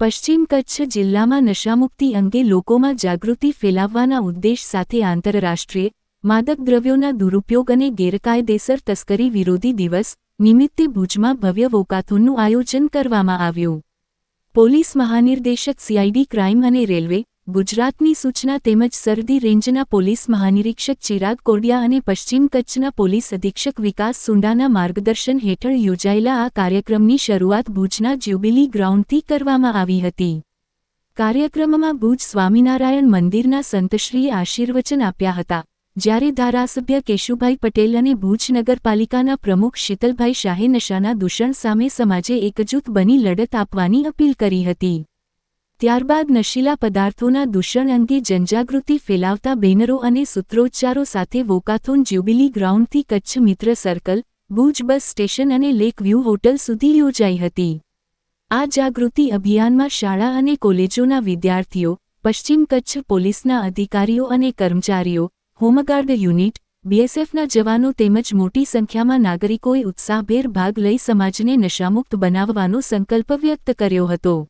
પશ્ચિમ કચ્છ જિલ્લામાં નશામુક્તિ અંગે લોકોમાં જાગૃતિ ફેલાવવાના ઉદ્દેશ સાથે આંતરરાષ્ટ્રીય માદક દ્રવ્યોના દુરુપયોગ અને ગેરકાયદેસર તસ્કરી વિરોધી દિવસ નિમિત્તે ભુજમાં ભવ્ય વોકાથોનનું આયોજન કરવામાં આવ્યું. પોલીસ મહાનિર્દેશક સીઆઈડી ક્રાઇમ અને રેલવે ગુજરાતની સૂચના તેમજ સરહદી રેન્જના પોલીસ મહાનિરીક્ષક ચિરાગ કોડિયા અને પશ્ચિમ કચ્છના પોલીસ અધિક્ષક વિકાસ સુંડાના માર્ગદર્શન હેઠળ યોજાયેલા આ કાર્યક્રમની શરૂઆત ભુજના જ્યુબિલી ગ્રાઉન્ડથી કરવામાં આવી હતી. કાર્યક્રમમાં ભુજ સ્વામિનારાયણ મંદિરના સંતશ્રીએ આશીર્વચન આપ્યા હતા, જ્યારે ધારાસભ્ય કેશુભાઈ પટેલ અને ભુજ નગરપાલિકાના પ્રમુખ શીતલભાઈ શાહે નશાના દૂષણ સામે સમાજે એકજૂથ બની લડત આપવાની અપીલ કરી હતી. ત્યારબાદ નશીલા પદાર્થોના દૂષણ અંગે જનજાગૃતિ ફેલાવતા બેનરો અને સૂત્રોચ્ચારો સાથે વોકાથોન જ્યુબિલી ગ્રાઉન્ડથી કચ્છ મિત્ર સર્કલ, ભુજ બસ સ્ટેશન અને લેક વ્યૂ હોટલ સુધી યોજાઈ હતી. આ જાગૃતિ અભિયાનમાં શાળા અને કોલેજોના વિદ્યાર્થીઓ, પશ્ચિમ કચ્છ પોલીસના અધિકારીઓ અને કર્મચારીઓ, હોમગાર્ડ યુનિટ, બીએસએફના જવાનો તેમજ મોટી સંખ્યામાં નાગરિકોએ ઉત્સાહભેર ભાગ લઈ સમાજને નશામુક્ત બનાવવાનો સંકલ્પ વ્યક્ત કર્યો હતો.